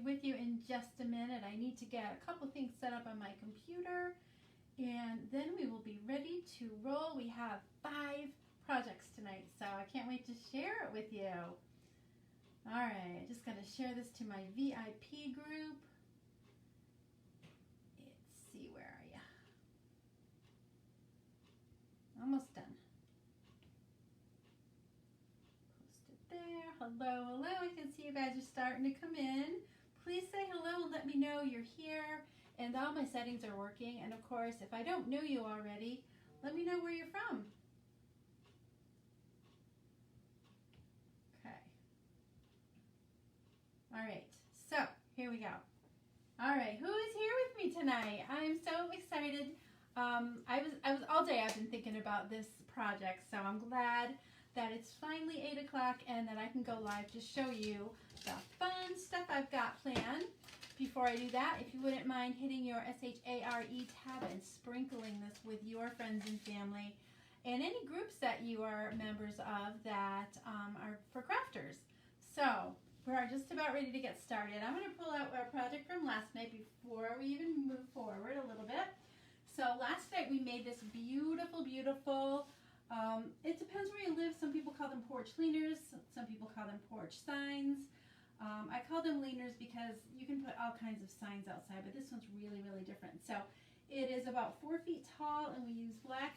with you in just a minute. I need to get a couple things set up on my computer, and then we will be ready to roll. We have 5 projects tonight, so I can't wait to share it with you. All right, just going to share this to my VIP group. Let's see, where are you? Almost done. Post it there. Hello, hello. I can see you guys are starting to come in. Please say hello and let me know you're here. And all my settings are working. And of course, if I don't know you already, let me know where you're from. Okay. All right. So here we go. All right. Who is here with me tonight? I'm so excited. I was all day I've been thinking about this project, so I'm glad that it's finally 8 o'clock and that I can go live to show you the fun stuff I've got planned. Before I do that, if you wouldn't mind hitting your SHARE tab and sprinkling this with your friends and family and any groups that you are members of that are for crafters. So we're just about ready to get started. I'm going to pull out our project from last night before we even move forward a little bit. So last night we made this beautiful, beautiful, it depends where you live. Some people call them porch leaners. Some people call them porch signs. I call them leaners because you can put all kinds of signs outside, but this one's really, really different. So it is about 4 feet tall, and we use black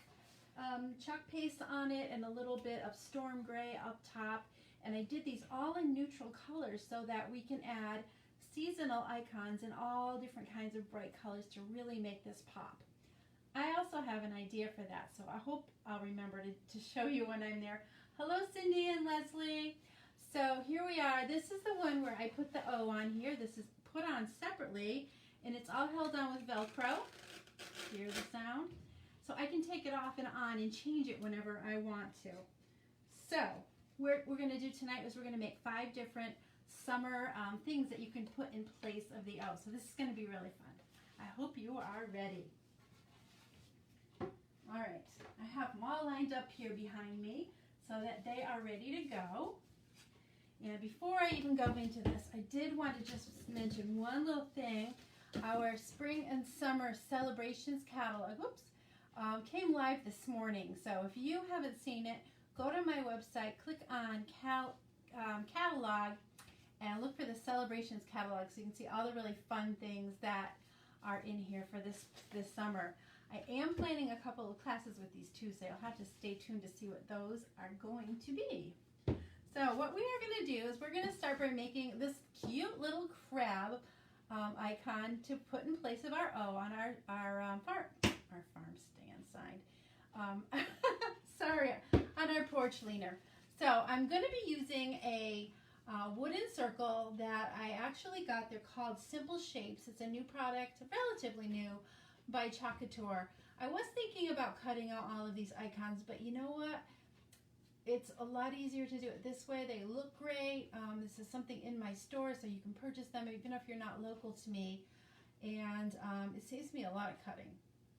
chalk paste on it and a little bit of storm gray up top. And I did these all in neutral colors so that we can add seasonal icons in all different kinds of bright colors to really make this pop. I also have an idea for that, so I hope I'll remember to show you when I'm there. Hello, Cindy and Leslie. So here we are. This is the one where I put the O on here. This is put on separately, and it's all held on with Velcro. Hear the sound? So I can take it off and on and change it whenever I want to. So what we're going to do tonight is we're going to make 5 different summer things that you can put in place of the O. So this is going to be really fun. I hope you are ready. All right, I have them all lined up here behind me so that they are ready to go. And before I even go into this, I did want to just mention one little thing. Our spring and summer celebrations catalog, came live this morning. So if you haven't seen it, go to my website, click on catalog, and look for the celebrations catalog so you can see all the really fun things that are in here for this summer. I am planning a couple of classes with these too, so you'll have to stay tuned to see what those are going to be. So what we are going to do is we're going to start by making this cute little crab icon to put in place of our O on our farm stand sign. Sorry, on our porch leaner. So I'm going to be using a wooden circle that I actually got. They're called Simple Shapes. It's a new product, relatively new, by Couture. I was thinking about cutting out all of these icons, but you know what? It's a lot easier to do it this way. They look great. This is something in my store, so you can purchase them even if you're not local to me. And it saves me a lot of cutting.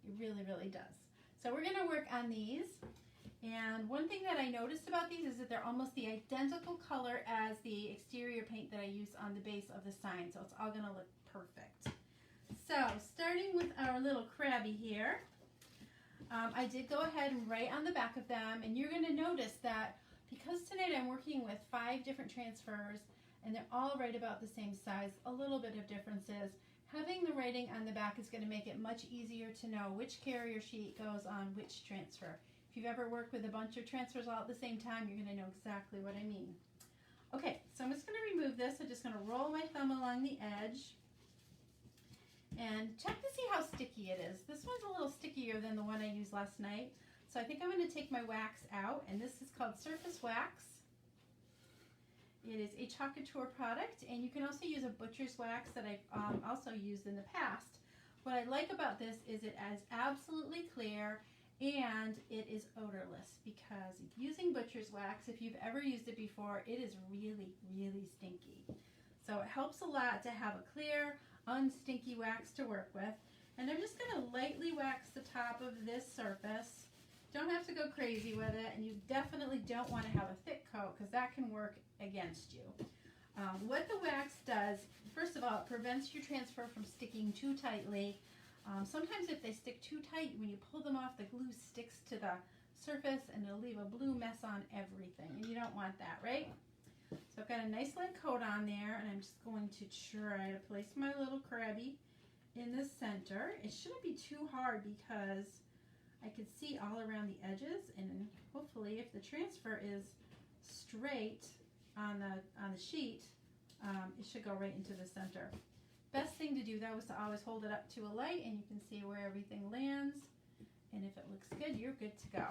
It really, really does. So we're going to work on these. And one thing that I noticed about these is that they're almost the identical color as the exterior paint that I use on the base of the sign. So it's all going to look perfect. So starting with our little crabby here, I did go ahead and write on the back of them, and you're going to notice that because tonight I'm working with 5 different transfers and they're all right about the same size, a little bit of differences, having the writing on the back is going to make it much easier to know which carrier sheet goes on which transfer. If you've ever worked with a bunch of transfers all at the same time, you're going to know exactly what I mean. Okay, so I'm just going to remove this. I'm just going to roll my thumb along the edge and check to see how sticky it is. This one's a little stickier than the one I used last night. So I think I'm going to take my wax out, and this is called Surface Wax. It is a Couture product, and you can also use a butcher's wax that I've also used in the past. What I like about this is it is absolutely clear and it is odorless, because using butcher's wax, if you've ever used it before, it is really, really stinky. So it helps a lot to have a clear, unstinky wax to work with. And I'm just going to lightly wax the top of this surface. Don't have to go crazy with it, and you definitely don't want to have a thick coat because that can work against you. What the wax does, first of all, it prevents your transfer from sticking too tightly. Sometimes if they stick too tight, when you pull them off, the glue sticks to the surface and it'll leave a blue mess on everything, and you don't want that, right? So I've got a nice light coat on there, and I'm just going to try to place my little crabby in the center. It shouldn't be too hard because I can see all around the edges, and hopefully if the transfer is straight on the sheet, it should go right into the center. Best thing to do though is to always hold it up to a light, and you can see where everything lands, and if it looks good, you're good to go.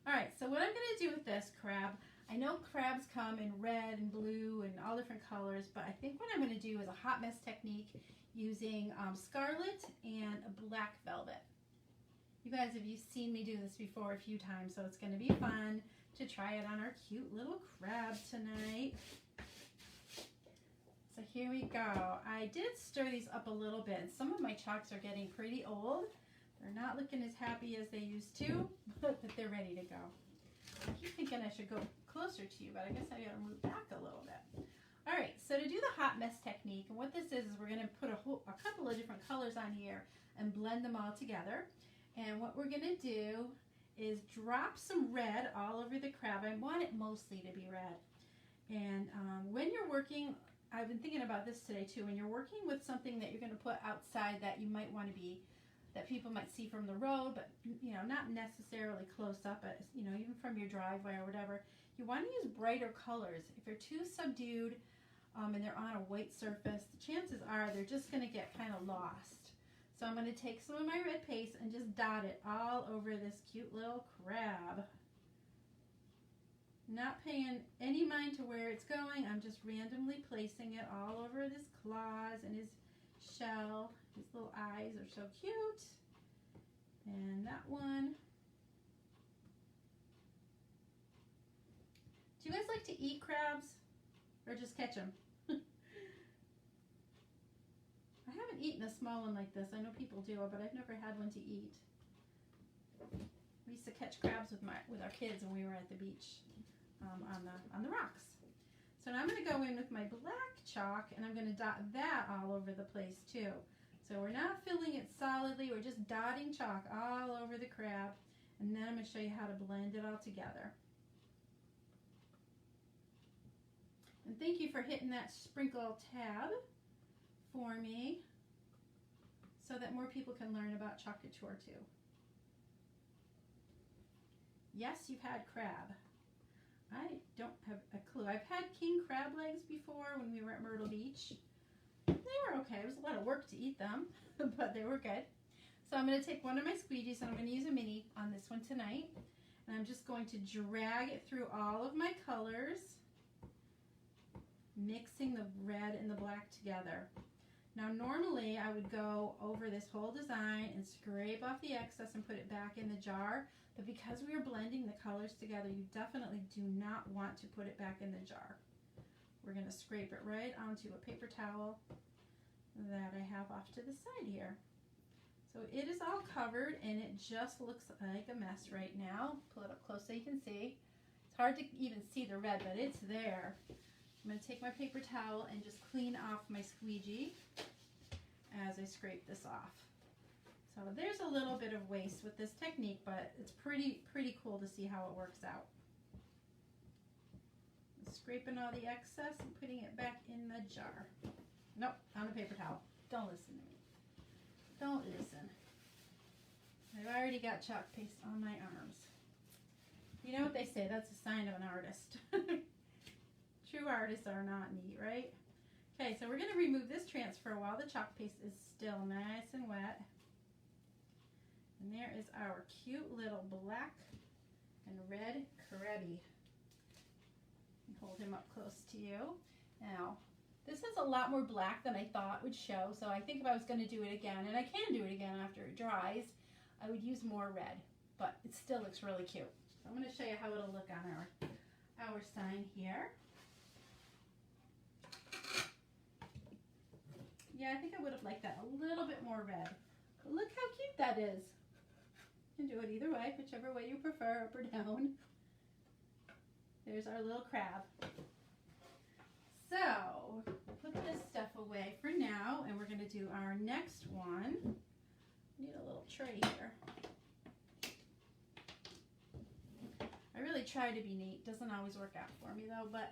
All right, so what I'm going to do with this crab, I know crabs come in red and blue and all different colors, but I think what I'm going to do is a hot mess technique using scarlet and a black velvet. You guys have seen me do this before a few times, so it's going to be fun to try it on our cute little crab tonight. So here we go. I did stir these up a little bit. Some of my chalks are getting pretty old. They're not looking as happy as they used to, but they're ready to go. I keep thinking I should go closer to you, but I guess I gotta move back a little bit. All right, so to do the hot mess technique, and what this is we're gonna put a couple of different colors on here and blend them all together. And what we're gonna do is drop some red all over the crab. I want it mostly to be red. And when you're working, I've been thinking about this today too, when you're working with something that you're gonna put outside that you might wanna be, that people might see from the road, but not necessarily close up, but even from your driveway or whatever, you want to use brighter colors. If they're too subdued and they're on a white surface, the chances are they're just going to get kind of lost. So I'm going to take some of my red paste and just dot it all over this cute little crab. Not paying any mind to where it's going, I'm just randomly placing it all over his claws and his shell. His little eyes are so cute. And that one. Do you guys like to eat crabs or just catch them? I haven't eaten a small one like this. I know people do, but I've never had one to eat. We used to catch crabs with our kids when we were at the beach on the rocks. So now I'm going to go in with my black chalk, and I'm going to dot that all over the place too. So we're not filling it solidly, we're just dotting chalk all over the crab, and then I'm going to show you how to blend it all together. And thank you for hitting that sprinkle tab for me so that more people can learn about chalk couture too. Yes, you've had crab. I don't have a clue. I've had king crab legs before when we were at Myrtle Beach. They were okay. It was a lot of work to eat them, but they were good. So I'm going to take one of my squeegees, and I'm going to use a mini on this one tonight. And I'm just going to drag it through all of my colors, mixing the red and the black together. Now normally I would go over this whole design and scrape off the excess and put it back in the jar, but because we are blending the colors together, you definitely do not want to put it back in the jar. We're going to scrape it right onto a paper towel that I have off to the side here. So it is all covered, and it just looks like a mess right now. Pull it up close so you can see. It's hard to even see the red, but it's there. I'm going to take my paper towel and just clean off my squeegee as I scrape this off. So there's a little bit of waste with this technique, but it's pretty cool to see how it works out. Scraping all the excess and putting it back in the jar. Nope, on the paper towel. Don't listen to me. Don't listen. I've already got chalk paste on my arms. You know what they say, that's a sign of an artist. True artists are not neat, right? Okay, so we're going to remove this transfer while the chalk paste is still nice and wet. And there is our cute little black and red crabby. Hold him up close to you. Now, this is a lot more black than I thought would show, so I think if I was going to do it again, and I can do it again after it dries, I would use more red, but it still looks really cute. So I'm going to show you how it'll look on our sign here. Yeah, I think I would have liked that a little bit more red. But look how cute that is. You can do it either way, whichever way you prefer, up or down. There's our little crab. So, put this stuff away for now, and we're going to do our next one. Need a little tray here. I really try to be neat. Doesn't always work out for me though, but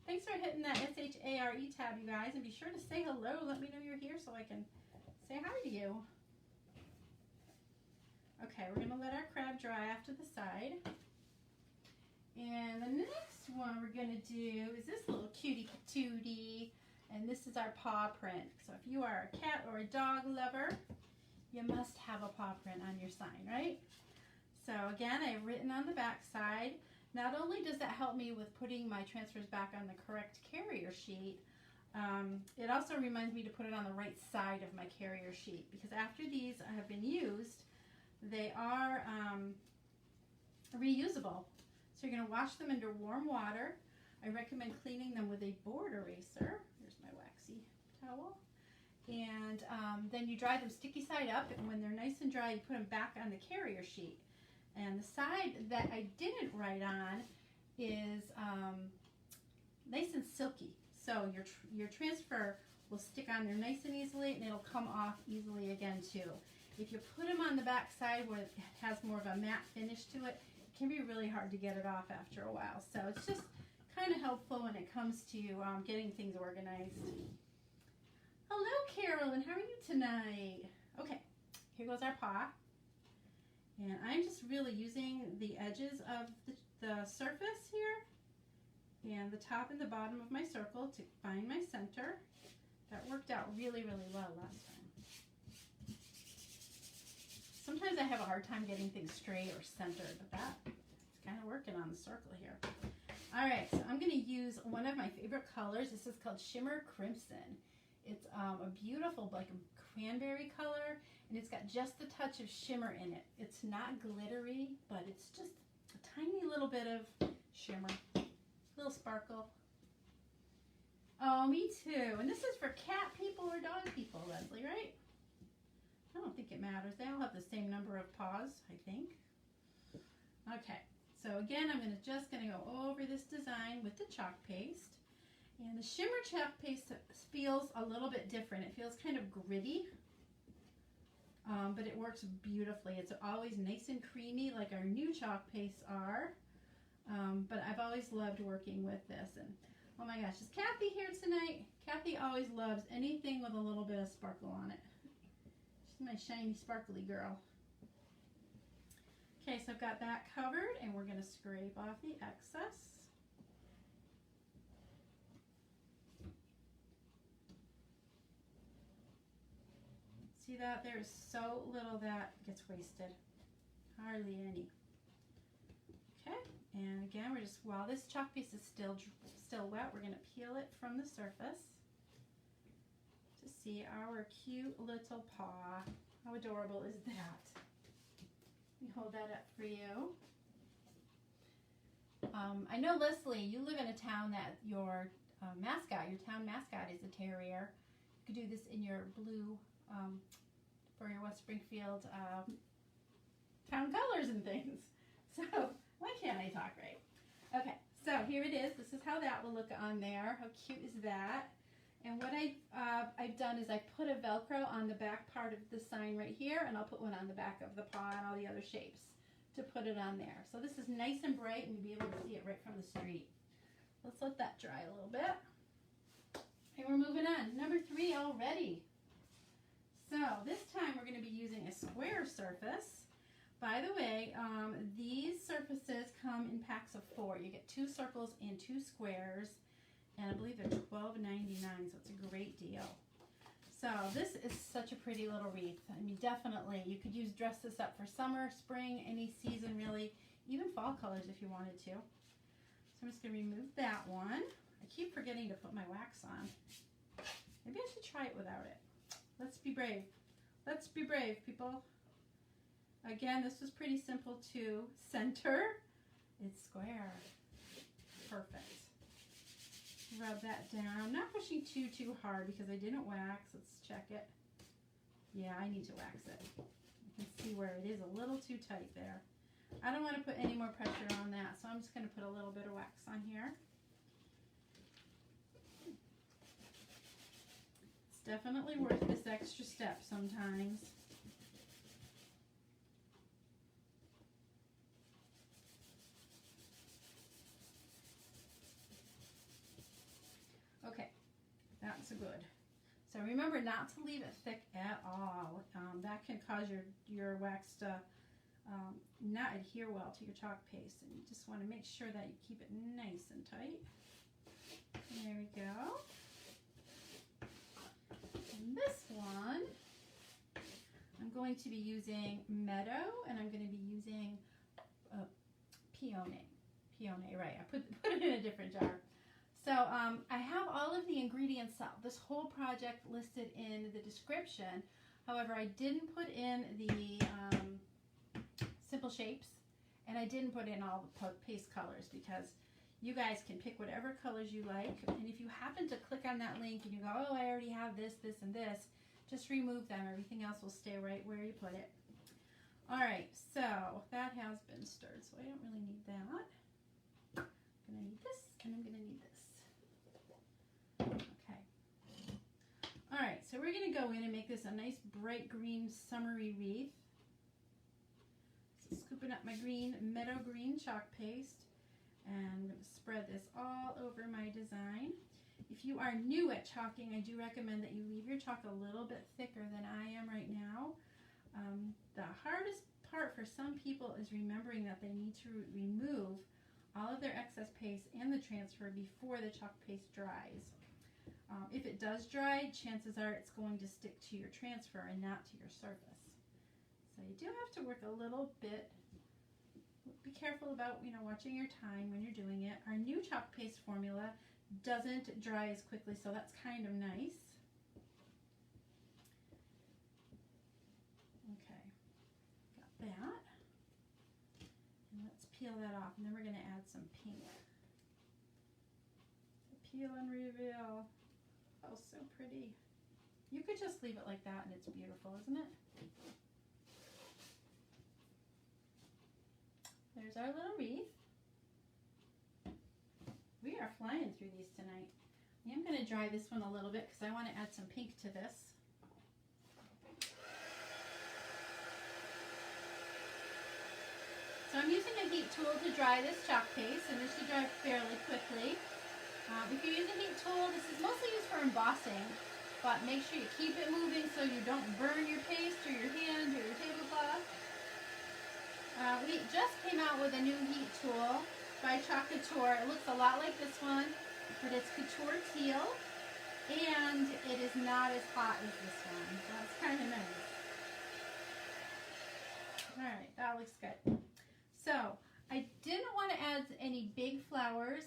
thanks for hitting that SHARE tab, you guys, and be sure to say hello. Let me know you're here so I can say hi to you. Okay, we're going to let our crab dry off to the side. And the next one we're going to do is this little cutie patootie, and this is our paw print. So if you are a cat or a dog lover, you must have a paw print on your sign, right? So again, I've written on the back side. Not only does that help me with putting my transfers back on the correct carrier sheet, it also reminds me to put it on the right side of my carrier sheet, because after these have been used, they are reusable. So you're going to wash them under warm water. I recommend cleaning them with a board eraser. Here's my waxy towel. And then you dry them sticky side up, and when they're nice and dry, you put them back on the carrier sheet. And the side that I didn't write on is nice and silky. So your transfer will stick on there nice and easily, and it'll come off easily again too. If you put them on the back side where it has more of a matte finish to it, it can be really hard to get it off after a while. So it's just kind of helpful when it comes to getting things organized. Hello, Carolyn. How are you tonight? Okay, here goes our paw. And I'm just really using the edges of the surface here and the top and the bottom of my circle to find my center. That worked out really, really well last time. Sometimes I have a hard time getting things straight or centered, but it's kind of working on the circle here. All right, so I'm going to use one of my favorite colors. This is called Shimmer Crimson. It's a beautiful, like a cranberry color, and it's got just a touch of shimmer in it. It's not glittery, but it's just a tiny little bit of shimmer, little sparkle. Oh, me too. And this is for cat people or dog people, Leslie, right? I don't think it matters. They all have the same number of paws, I think. Okay, so again, I'm just going to go over this design with the chalk paste. And the shimmer chalk paste feels a little bit different. It feels kind of gritty, but it works beautifully. It's always nice and creamy like our new chalk pastes are, but I've always loved working with this. And oh my gosh, is Kathy here tonight? Kathy always loves anything with a little bit of sparkle on it. She's my shiny, sparkly girl. Okay, so I've got that covered, and we're going to scrape off the excess. See that? There is so little that gets wasted. Hardly any. Okay, and again, we're just, while this chalk piece is still wet, we're going to peel it from the surface to see our cute little paw. How adorable is that? Let me hold that up for you. I know, Leslie, you live in a town that your mascot, your town mascot is a terrier. You could do this in your blue for your West Springfield town colors and things. So why can't I talk right? Okay, so here it is. This is how that will look on there. How cute is that? And what I've done is I put a Velcro on the back part of the sign right here, and I'll put one on the back of the paw and all the other shapes to put it on there. So this is nice and bright, and you'll be able to see it right from the street. Let's let that dry a little bit. And we're moving on. Number 3 already. So this time we're going to be using a square surface. By the way, these surfaces come in packs of 4. You get 2 circles and 2 squares, and I believe they're $12.99, so it's a great deal. So this is such a pretty little wreath. I mean, definitely, you could dress this up for summer, spring, any season really, even fall colors if you wanted to. So I'm just going to remove that one. I keep forgetting to put my wax on. Maybe I should try it without it. Let's be brave. Let's be brave, people. Again, this was pretty simple to center. It's square. Perfect. Rub that down. I'm not pushing too hard because I didn't wax. Let's check it. Yeah, I need to wax it. You can see where it is a little too tight there. I don't want to put any more pressure on that, so I'm just going to put a little bit of wax on here. It's definitely worth this extra step sometimes. Okay, that's good. So remember not to leave it thick at all. That can cause your wax to not adhere well to your chalk paste, and you just want to make sure that you keep it nice and tight. There we go. And this one, I'm going to be using Meadow, and I'm going to be using Peony. Peony, right? I put it in a different jar. So I have all of the ingredients, this whole project listed in the description. However, I didn't put in the simple shapes, and I didn't put in all the paste colors because you guys can pick whatever colors you like. And if you happen to click on that link and you go, oh, I already have this, this, and this, just remove them. Everything else will stay right where you put it. All right, so that has been stirred, so I don't really need that. I'm going to need this, and I'm going to need this. Okay. All right, so we're going to go in and make this a nice bright green summery wreath. So scooping up my green, meadow green chalk paste, and I'm going to spread this all over my design. If you are new at chalking, I do recommend that you leave your chalk a little bit thicker than I am right now. The hardest part for some people is remembering that they need to remove all of their excess paste and the transfer before the chalk paste dries. If it does dry, chances are it's going to stick to your transfer and not to your surface. So you do have to work a little bit. Be careful about, watching your time when you're doing it. Our new chalk paste formula doesn't dry as quickly, so that's kind of nice. Okay, got that. And let's peel that off, and then we're going to add some pink. So peel and reveal. Oh, so pretty. You could just leave it like that, and it's beautiful, isn't it? There's our little wreath. We are flying through these tonight. I'm going to dry this one a little bit because I want to add some pink to this. So I'm using a heat tool to dry this chalk paste, and this should dry fairly quickly. If you use a heat tool, this is mostly used for embossing, but make sure you keep it moving so you don't burn your paste or your hand or your tablecloth. We just came out with a new heat tool by Couture. It looks a lot like this one, but it's Couture Teal, and it is not as hot as this one, so that's kind of nice. All right, that looks good. So I didn't want to add any big flowers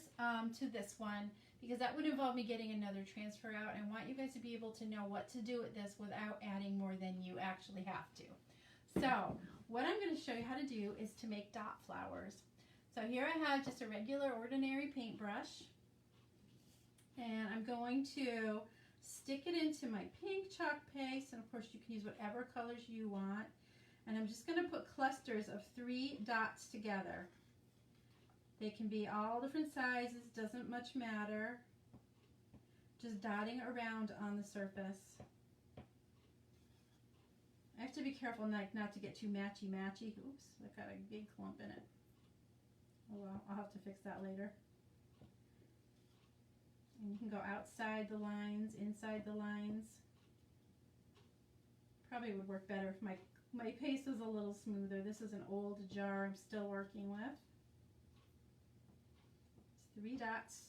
to this one because that would involve me getting another transfer out. I want you guys to be able to know what to do with this without adding more than you actually have to. So what I'm going to show you how to do is to make dot flowers. So here I have just a regular ordinary paintbrush, and I'm going to stick it into my pink chalk paste, and of course you can use whatever colors you want. And I'm just going to put clusters of 3 dots together. They can be all different sizes, doesn't much matter. Just dotting around on the surface. I have to be careful not to get too matchy-matchy. Oops, I've got a big clump in it. Oh well, I'll have to fix that later. And you can go outside the lines, inside the lines. Probably would work better if my paste was a little smoother. This is an old jar I'm still working with. It's 3 dots.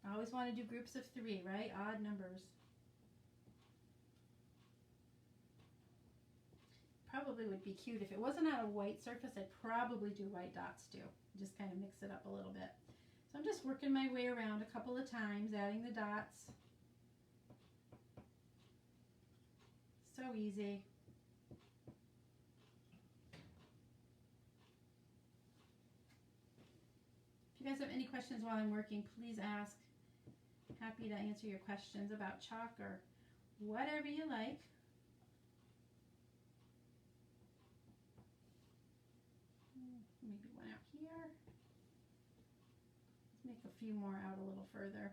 I always want to do groups of 3, right? Odd numbers. Probably would be cute. If it wasn't on a white surface, I'd probably do white dots too. Just kind of mix it up a little bit. So I'm just working my way around a couple of times, adding the dots. So easy. If you guys have any questions while I'm working, please ask. Happy to answer your questions about chalk or whatever you like. Maybe one out here. Let's make a few more out a little further.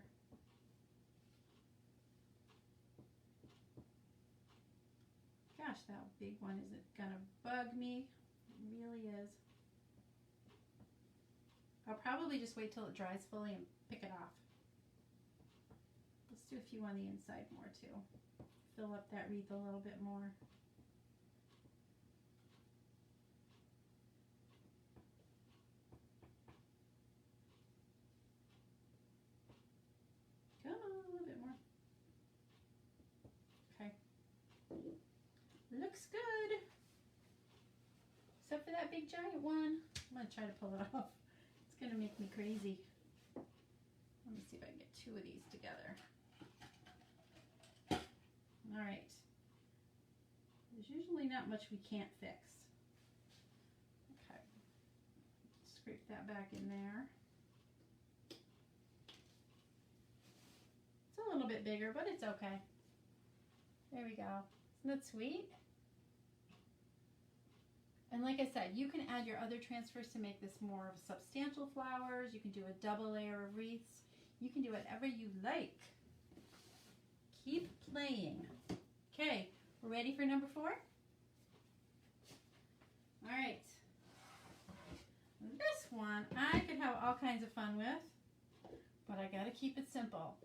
Gosh, that big one isn't gonna bug me. It really is. I'll probably just wait till it dries fully and pick it off. Let's do a few on the inside more too. Fill up that wreath a little bit more. Come on, a little bit more. Okay. Looks good. Except for that big giant one. I'm going to try to pull it off. It's going to make me crazy. Let me see if I can get two of these together. All right. There's usually not much we can't fix. Okay. Scrape that back in there. It's a little bit bigger, but it's okay. There we go. Isn't that sweet? And like I said, you can add your other transfers to make this more of substantial flowers. You can do a double layer of wreaths. You can do whatever you like. Keep playing. Okay, we're ready for number 4? All right. This one I could have all kinds of fun with, but I gotta keep it simple.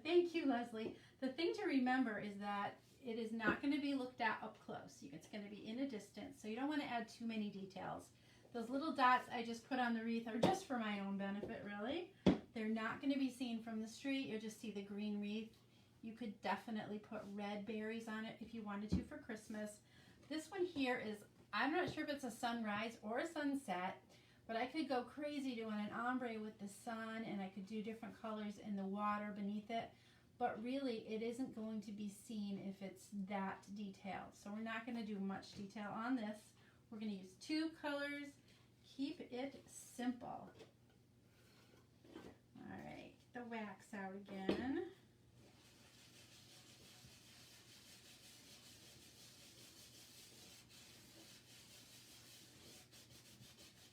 Thank you, Leslie. The thing to remember is that it is not going to be looked at up close. It's going to be in a distance, so you don't want to add too many details. Those little dots I just put on the wreath are just for my own benefit, really. They're not going to be seen from the street. You'll just see the green wreath. You could definitely put red berries on it if you wanted to for Christmas. This one here is, I'm not sure if it's a sunrise or a sunset, but I could go crazy doing an ombre with the sun, and I could do different colors in the water beneath it. But really, it isn't going to be seen if it's that detailed. So we're not going to do much detail on this. We're going to use 2 colors. Keep it simple. All right, get the wax out again.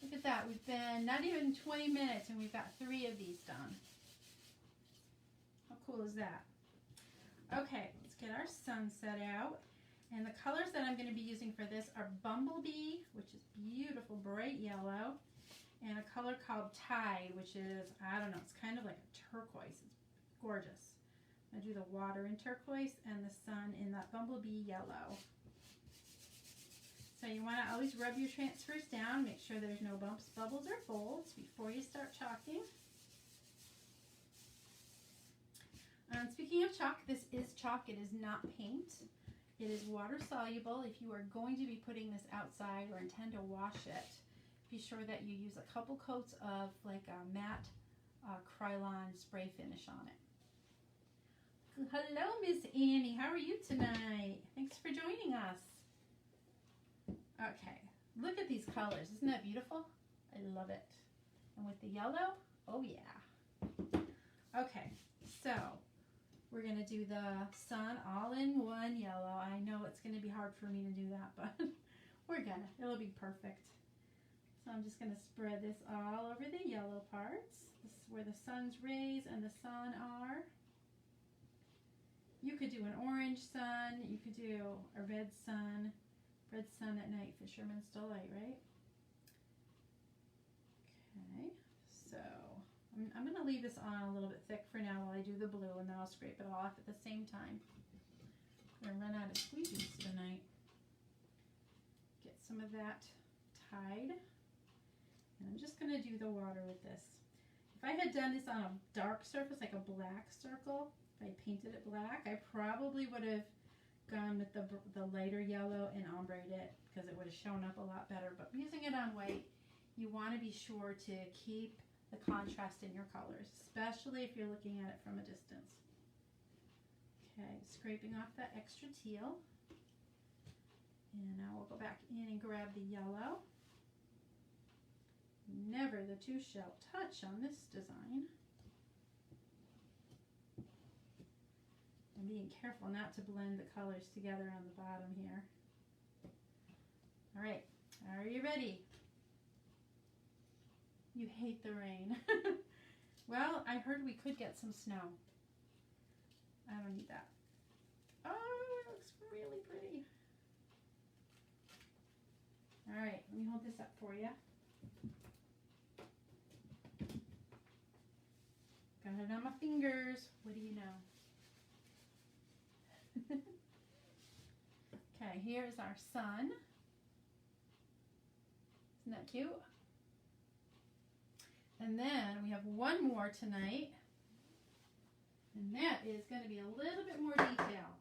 Look at that. We've been not even 20 minutes and we've got 3 of these done. How cool is that? Okay, let's get our sunset out. And the colors that I'm going to be using for this are Bumblebee, which is beautiful, bright yellow, and a color called Tide, which is, I don't know, it's kind of like a turquoise. It's gorgeous. I do the water in turquoise and the sun in that Bumblebee yellow. So you want to always rub your transfers down, make sure there's no bumps, bubbles, or folds before you start chalking. Speaking of chalk, this is chalk. It is not paint. It is water soluble. If you are going to be putting this outside or intend to wash it, be sure that you use a couple coats of like a matte Krylon spray finish on it. Hello, Miss Annie. How are you tonight? Thanks for joining us. Okay, look at these colors. Isn't that beautiful? I love it. And with the yellow, oh yeah. Okay, so we're going to do the sun all in one yellow. I know it's going to be hard for me to do that, but we're going to. It'll be perfect. So I'm just going to spread this all over the yellow parts. This is where the sun's rays and the sun are. You could do an orange sun. You could do a red sun. Red sun at night, fisherman's delight, right? Okay, so I'm going to leave this on a little bit thick for now while I do the blue, and then I'll scrape it all off at the same time. I'm going to run out of squeegees tonight. Get some of that Tide. And I'm just going to do the water with this. If I had done this on a dark surface, like a black circle, if I painted it black, I probably would have gone with the lighter yellow and ombre'd it because it would have shown up a lot better. But using it on white, you want to be sure to keep the contrast in your colors, especially if you're looking at it from a distance. Okay, scraping off that extra teal. And now we'll go back in and grab the yellow. Never the two shall touch on this design. And being careful not to blend the colors together on the bottom here. All right, are you ready? You hate the rain. Well, I heard we could get some snow. I don't need that. Oh, it looks really pretty. All right, let me hold this up for you. Got it on my fingers. What do you know? Okay, here's our sun. Isn't that cute? And then we have one more tonight. And that is going to be a little bit more detail.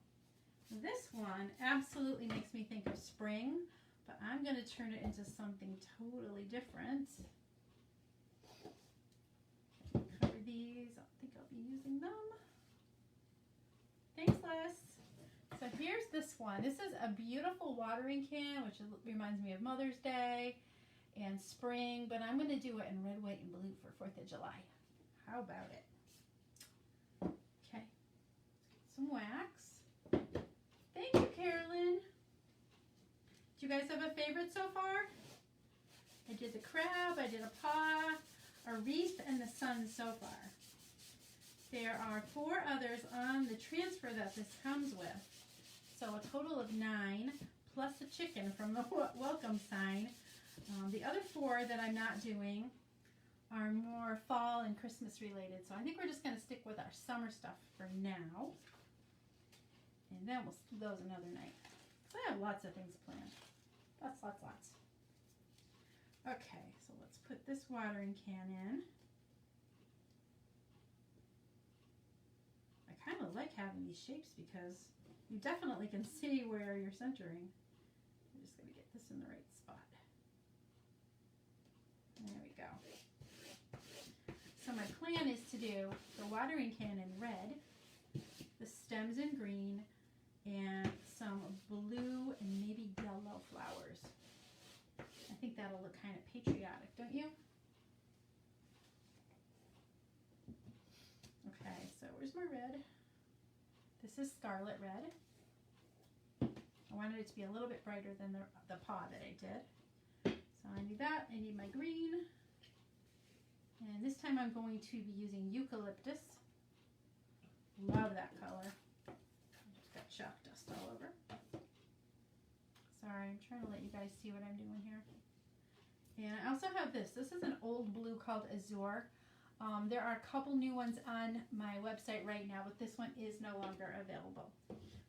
This one absolutely makes me think of spring, but I'm going to turn it into something totally different. Cover these. I think I'll be using them. Thanks, Les. So here's this one. This is a beautiful watering can, which reminds me of Mother's Day and spring, but I'm going to do it in red, white, and blue for 4th of July. How about it? Okay. Let's get some wax. Thank you, Carolyn. Do you guys have a favorite so far? I did the crab, I did a paw, a wreath, and the sun so far. There are 4 others on the transfer that this comes with. So a total of 9, plus a chicken from the welcome sign. The other 4 that I'm not doing are more fall and Christmas related. So I think we're just going to stick with our summer stuff for now. And then we'll do those another night. So I have lots of things planned. Lots. Okay, so let's put this watering can in. I kind of like having these shapes because you definitely can see where you're centering. I'm just going to get this in the right spot. There we go. So my plan is to do the watering can in red, the stems in green, and some blue and maybe yellow flowers. I think that'll look kind of patriotic, don't you? Okay, so where's my red? This is scarlet red. I wanted it to be a little bit brighter than the paw that I did. So I need that. I need my green. And this time I'm going to be using eucalyptus. Love that color. I just got chalk dust all over. Sorry, I'm trying to let you guys see what I'm doing here. And I also have this. This is an old blue called Azure. There are a couple new ones on my website right now, but this one is no longer available.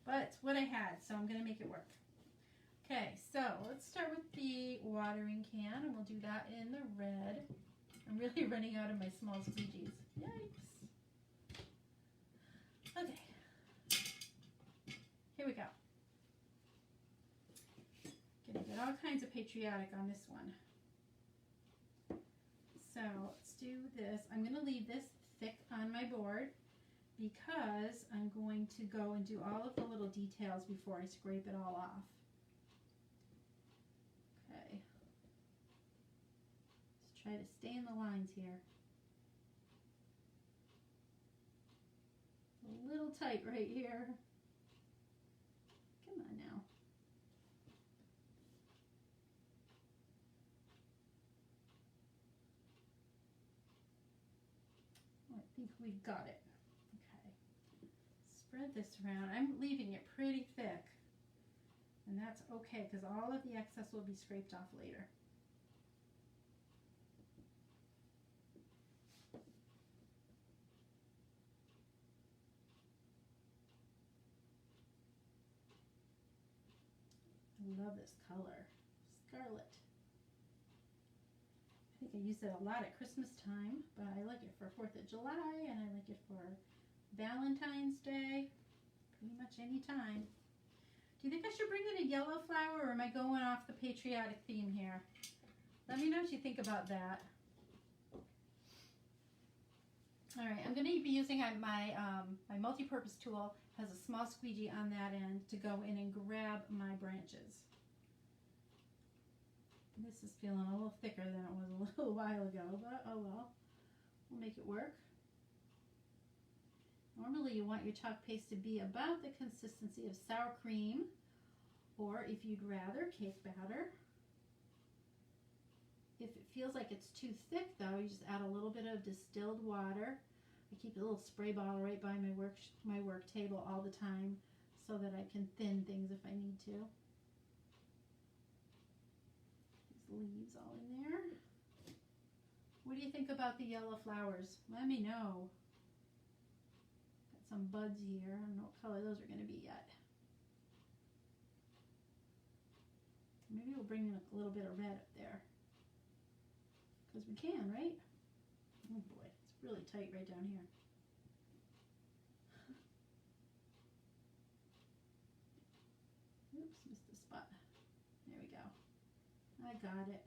But it's what I had, so I'm going to make it work. Okay, so let's start with the watering can, and we'll do that in the red. I'm really running out of my small squeegees. Yikes. Okay. Here we go. Gonna get all kinds of patriotic on this one. So let's do this. I'm going to leave this thick on my board because I'm going to go and do all of the little details before I scrape it all off. Okay. Let's try to stay in the lines here. A little tight right here. Come on now. I think we got it. Okay. Spread this around. I'm leaving it pretty thick. And that's okay because all of the excess will be scraped off later. I love this color. Scarlet. I think I used it a lot at Christmas time, but I like it for 4th of July and I like it for Valentine's Day. Pretty much any time. Do you think I should bring in a yellow flower or am I going off the patriotic theme here? Let me know what you think about that. Alright, I'm going to be using my multi-purpose tool. Has a small squeegee on that end to go in and grab my branches. This is feeling a little thicker than it was a little while ago, but oh well. We'll make it work. Normally you want your chalk paste to be about the consistency of sour cream, or if you'd rather, cake batter. If it feels like it's too thick though, you just add a little bit of distilled water. I keep a little spray bottle right by my work table all the time so that I can thin things if I need to. These leaves all in there. What do you think about the yellow flowers? Let me know. Got some buds here. I don't know what color those are going to be yet. Maybe we'll bring in a little bit of red up there. Because we can, right? Oh boy, it's really tight right down here. Oops, missed the spot. There we go. I got it.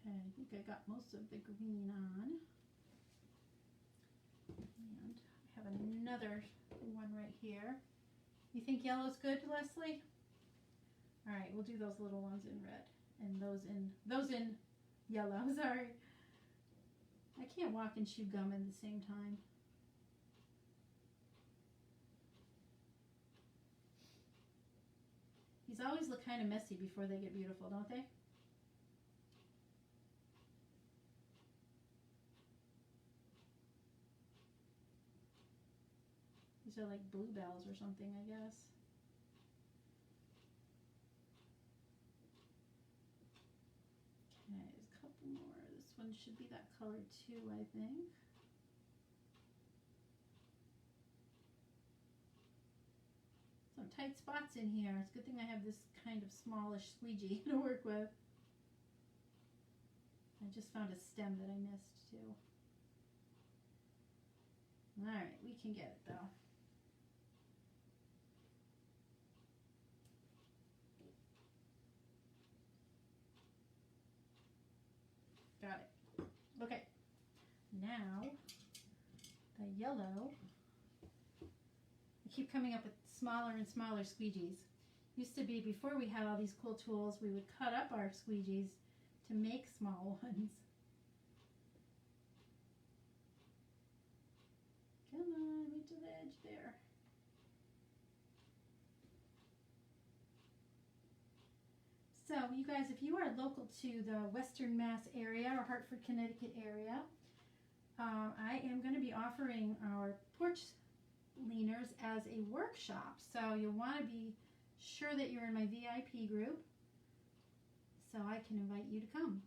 Okay, I think I got most of the green on. And I have another one right here. You think yellow's good, Leslie? All right, we'll do those little ones in red and those in yellow. Sorry, I can't walk and chew gum at the same time. These always look kind of messy before they get beautiful, don't they? These are like bluebells or something, I guess. Okay, there's a couple more. This one should be that color too, I think. Some tight spots in here. It's a good thing I have this kind of smallish squeegee to work with. I just found a stem that I missed too. Alright, we can get it though. Got it. Okay. Now, the yellow. I keep coming up with smaller and smaller squeegees. Used to be, before we had all these cool tools, we would cut up our squeegees to make small ones. Come on, right to the edge there. So, you guys, if you are local to the Western Mass area or Hartford, Connecticut area, I am going to be offering our Porch Leaners as a workshop. So you'll want to be sure that you're in my VIP group so I can invite you to come.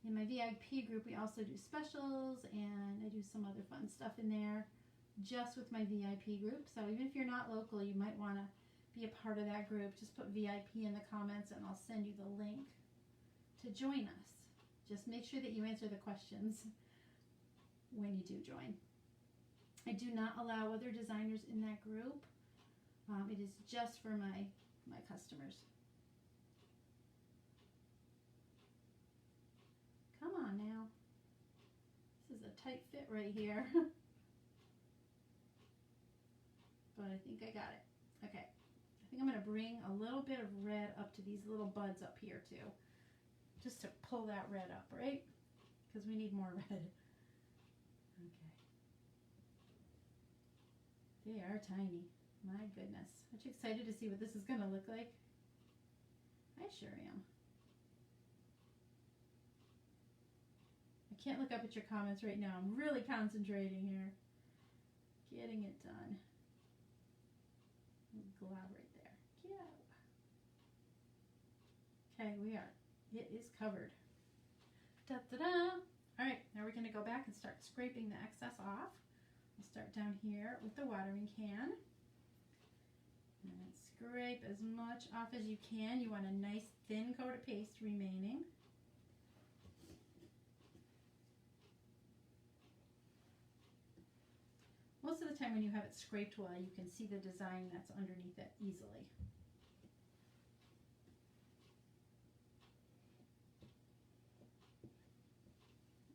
In my VIP group, we also do specials and I do some other fun stuff in there just with my VIP group. So even if you're not local, you might want to be a part of that group. Just put VIP in the comments and I'll send you the link to join us. Just make sure that you answer the questions when you do join. I do not allow other designers in that group. It is just for my customers. Come on now. This is a tight fit right here. But I think I got it. Okay. I think I'm going to bring a little bit of red up to these little buds up here too. Just to pull that red up, right? Because we need more red. Okay. They are tiny. My goodness. Aren't you excited to see what this is going to look like? I sure am. I can't look up at your comments right now. I'm really concentrating here. Getting it done. Glob right there. Yeah. Okay, we are. It is covered. Da-da-da. All right, now we're going to go back and start scraping the excess off. We'll start down here with the watering can. And scrape as much off as you can. You want a nice thin coat of paste remaining. Most of the time when you have it scraped well, you can see the design that's underneath it easily.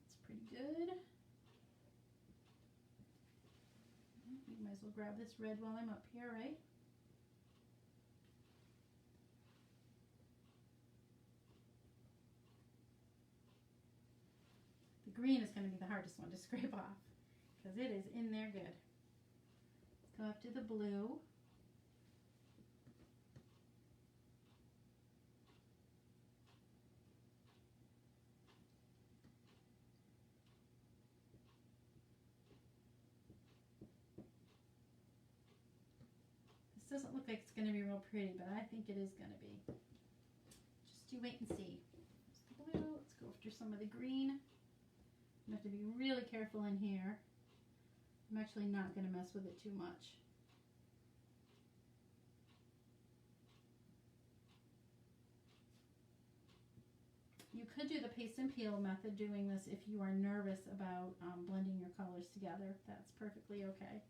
That's pretty good. We might as well grab this red while I'm up here, right? The green is going to be the hardest one to scrape off because it is in there good. Let's go up to the blue. This doesn't look like it's going to be real pretty, but I think it is going to be. Just you wait and see. There's the blue. Let's go after some of the green. You have to be really careful in here. I'm actually not going to mess with it too much. You could do the paste and peel method doing this if you are nervous about blending your colors together. That's perfectly okay.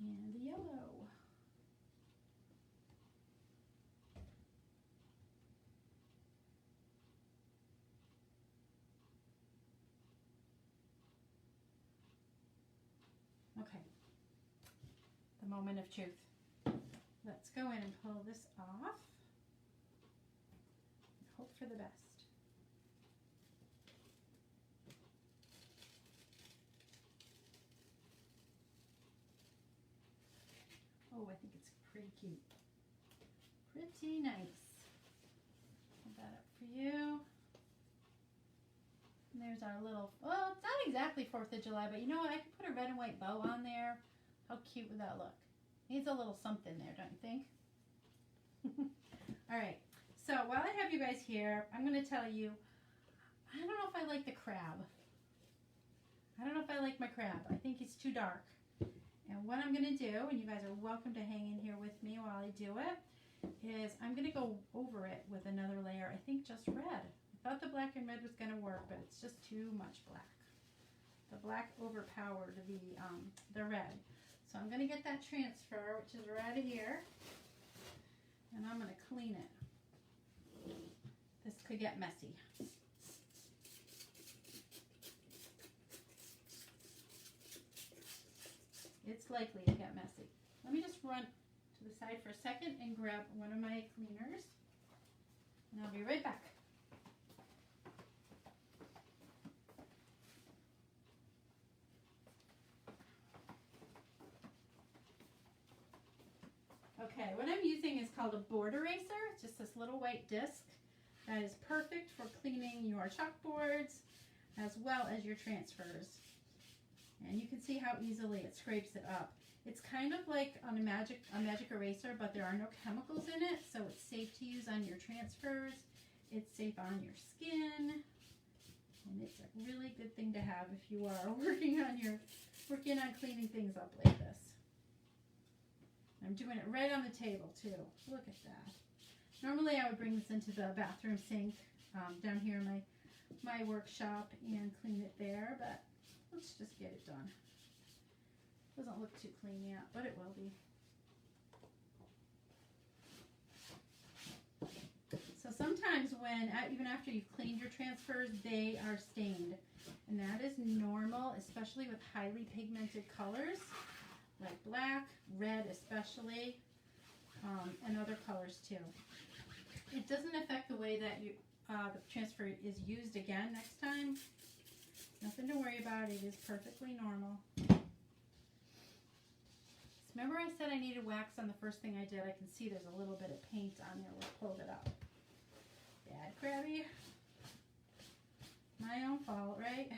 And the yellow. Okay, the moment of truth. Let's go in and pull this off and hope for the best. Oh, I think it's pretty cute. Pretty nice. Hold that up for you. And there's our little, well, it's not exactly 4th of July, but you know what? I could put a red and white bow on there. How cute would that look? Needs a little something there, don't you think? All right. So while I have you guys here, I'm going to tell you, I don't know if I like the crab. I don't know if I like my crab. I think it's too dark. And what I'm going to do, and you guys are welcome to hang in here with me while I do it, is I'm going to go over it with another layer, I think just red. I thought the black and red was going to work, but it's just too much black. The black overpowered the red. So I'm going to get that transfer, which is right here, and I'm going to clean it. This could get messy. It's likely to get messy. Let me just run to the side for a second and grab one of my cleaners, and I'll be right back. Okay, what I'm using is called a board eraser. It's just this little white disc that is perfect for cleaning your chalkboards as well as your transfers. And you can see how easily it scrapes it up. It's kind of like on a magic eraser, but there are no chemicals in it, so it's safe to use on your transfers. It's safe on your skin, and it's a really good thing to have if you are working on cleaning things up like this. I'm doing it right on the table too. Look at that. Normally I would bring this into the bathroom sink down here in my workshop and clean it there, but let's just get it done. Doesn't look too clean yet, but it will be. So sometimes even after you've cleaned your transfers, they are stained. And that is normal, especially with highly pigmented colors, like black, red especially, and other colors too. It doesn't affect the way that the transfer is used again next time. Nothing to worry about. It is perfectly normal. Remember I said I needed wax on the first thing I did? I can see there's a little bit of paint on there. We'll pull it up. Bad crabby. My own fault, right?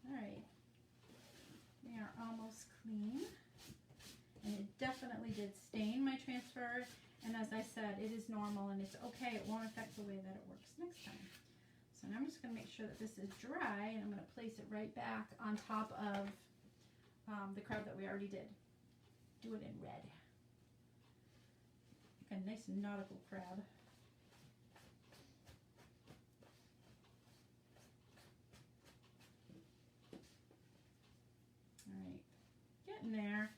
Alright. We are almost clean. And it definitely did stain my transfer. And as I said, it is normal and it's okay. It won't affect the way that it works next time. So now I'm just going to make sure that this is dry, and I'm going to place it right back on top of the crab that we already did. Do it in red. Like a nice nautical crab. Alright, getting there.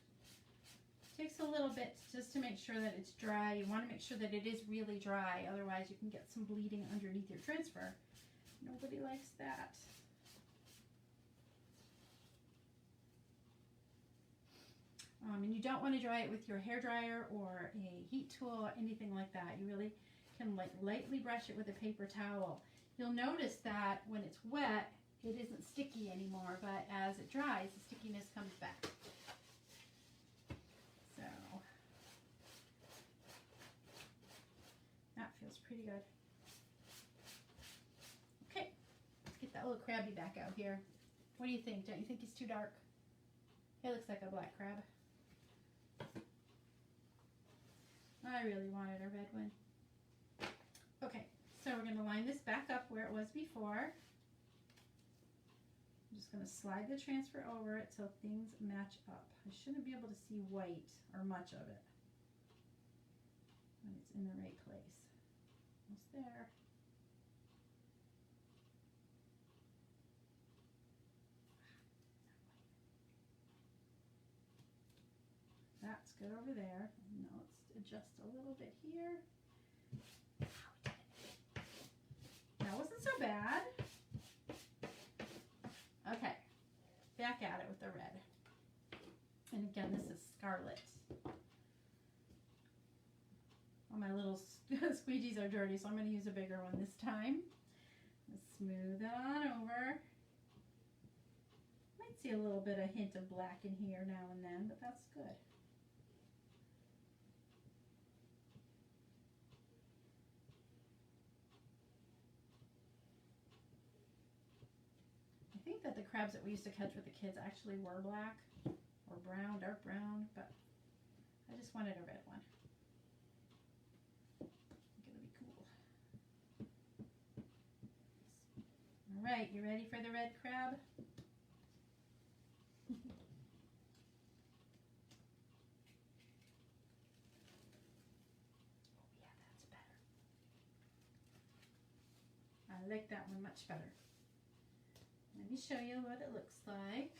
Takes a little bit just to make sure that it's dry. You want to make sure that it is really dry, otherwise you can get some bleeding underneath your transfer. Nobody likes that. And you don't want to dry it with your hair dryer or a heat tool or anything like that. You really can like lightly brush it with a paper towel. You'll notice that when it's wet, it isn't sticky anymore, but as it dries, the stickiness comes back. So that feels pretty good. Okay, let's get that little crabby back out here. What do you think? Don't you think he's too dark? He looks like a black crab. I really wanted a red one. Okay, so we're going to line this back up where it was before. I'm just going to slide the transfer over it so things match up. I shouldn't be able to see white or much of it when it's in the right place. Almost there. That's good over there. Now let's adjust a little bit here. That wasn't so bad. Okay, back at it with the red. And again, this is scarlet. All my little squeegees are dirty, so I'm going to use a bigger one this time. Let's smooth it on over. Might see a little bit of hint of black in here now and then, but that's good. I think that the crabs that we used to catch with the kids actually were black or brown, dark brown, but I just wanted a red one. I think it'll be cool. All right, you ready for the red crab? Yeah, that's better. I like that one much better. Let me show you what it looks like.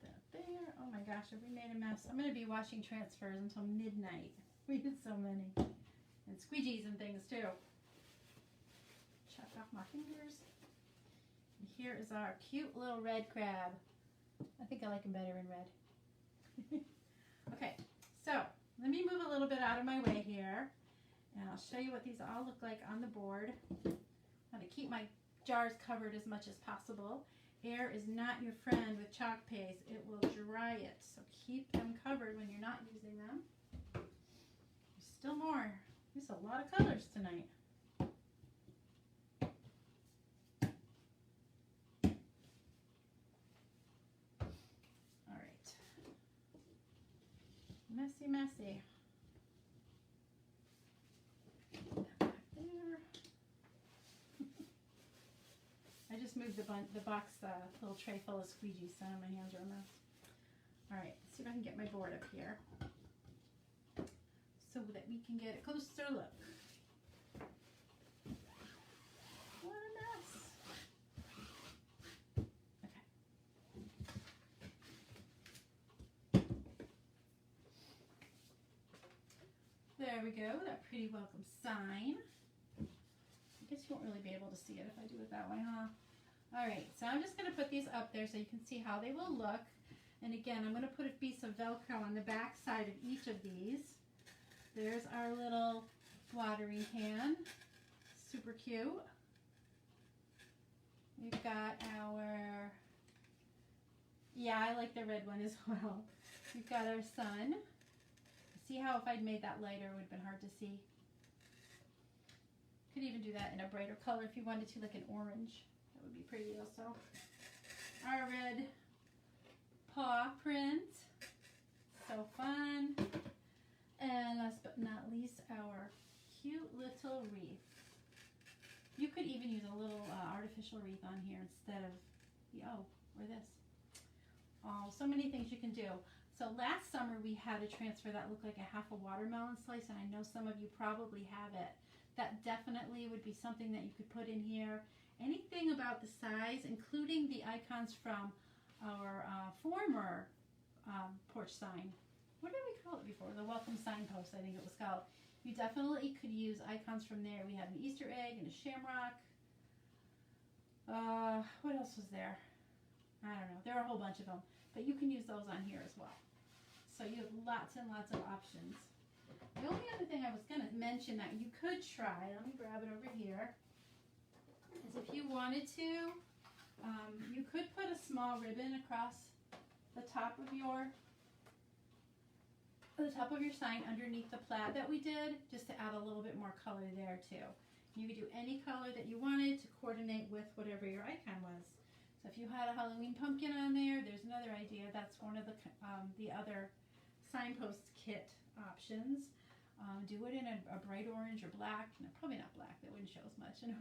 That there. Oh my gosh, have we made a mess? I'm going to be washing transfers until midnight. We did so many. And squeegees and things too. Chopped off my fingers. And here is our cute little red crab. I think I like him better in red. Okay, so let me move a little bit out of my way here. And I'll show you what these all look like on the board. I'm going to keep my jars covered as much as possible. Air is not your friend with chalk paste. It will dry it. So keep them covered when you're not using them. There's still more. There's a lot of colors tonight. All right. Messy, messy. I just moved the box, little tray full of squeegees, so my hands are a mess. All right, let's see if I can get my board up here so that we can get a closer look. What a mess. Okay. There we go, that pretty welcome sign. I guess you won't really be able to see it if I do it that way, huh? All right, so I'm just going to put these up there so you can see how they will look. And again, I'm going to put a piece of Velcro on the back side of each of these. There's our little watering can. Super cute. We've got our, yeah, I like the red one as well. We've got our sun. See how if I'd made that lighter, it would have been hard to see. Could even do that in a brighter color if you wanted to, like an orange. That would be pretty also. Our red paw print. So fun. And last but not least, our cute little wreath. You could even use a little artificial wreath on here instead of the O or this. Oh, so many things you can do. So last summer we had a transfer that looked like a half a watermelon slice, and I know some of you probably have it. That definitely would be something that you could put in here. Anything about the size, including the icons from our former porch sign. What did we call it before? The welcome signpost, I think it was called. You definitely could use icons from there. We had an Easter egg and a shamrock. What else was there? I don't know. There are a whole bunch of them. but you can use those on here as well. So you have lots and lots of options. The only other thing I was going to mention that you could try, let me grab it over here, is if you wanted to, you could put a small ribbon across the top of your sign underneath the plaid that we did, just to add a little bit more color there too. You could do any color that you wanted to coordinate with whatever your icon was. So if you had a Halloween pumpkin on there, there's another idea. That's one of the other signpost kit options. Do it in a bright orange or black, no, probably not black, that wouldn't show as much, an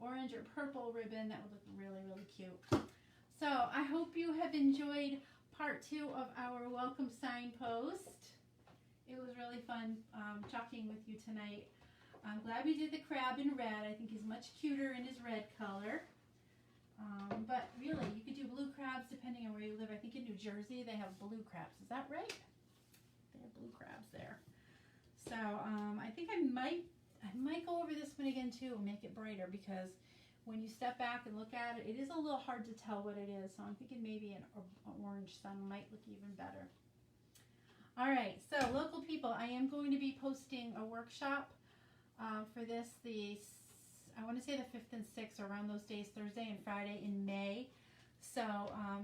orange or purple ribbon, that would look really, really cute. So I hope you have enjoyed part 2 of our welcome signpost. It was really fun talking with you tonight. I'm glad we did the crab in red. I think he's much cuter in his red color. But really, you could do blue crabs depending on where you live. I think in New Jersey they have blue crabs. Is that right? They have blue crabs there. So I think I might go over this one again too and make it brighter, because when you step back and look at it, it is a little hard to tell what it is. So I'm thinking maybe an orange sun might look even better. All right, so local people, I am going to be posting a workshop for this, I want to say the 5th and 6th, around those days, Thursday and Friday in May. So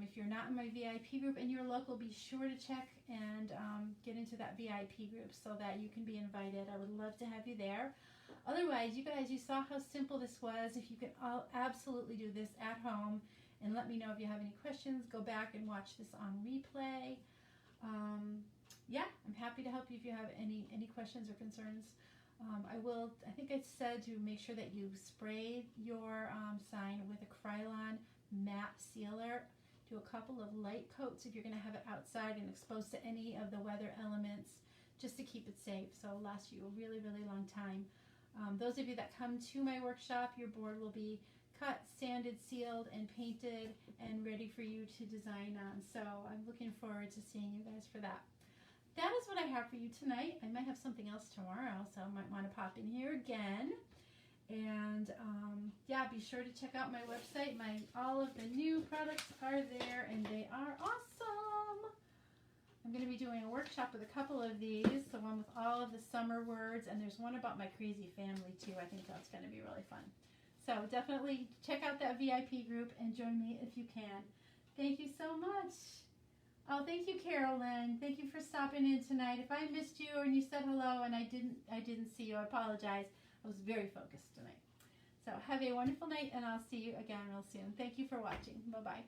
if you're not in my VIP group and you're local, be sure to check and get into that VIP group so that you can be invited. I would love to have you there. Otherwise, you guys, you saw how simple this was. If you can absolutely do this at home, and let me know if you have any questions. Go back and watch this on replay. Yeah, I'm happy to help you if you have any questions or concerns. I think I said to make sure that you spray your sign with a Krylon matte sealer. Do a couple of light coats if you're going to have it outside and exposed to any of the weather elements, just to keep it safe, so it'll last you a really, really long time. Those of you that come to my workshop, your board will be cut, sanded, sealed, and painted, and ready for you to design on. So I'm looking forward to seeing you guys for that. That is what I have for you tonight. I might have something else tomorrow, so I might want to pop in here again. And yeah, be sure to check out my website. All of the new products are there, and they are awesome. I'm going to be doing a workshop with a couple of these, the one with all of the summer words, and there's one about my crazy family too. I think that's going to be really fun. So definitely check out that VIP group and join me if you can. Thank you so much. Oh, thank you, Carolyn. Thank you for stopping in tonight. If I missed you and you said hello and I didn't see you, I apologize. I was very focused tonight. So have a wonderful night, and I'll see you again real soon. Thank you for watching. Bye-bye.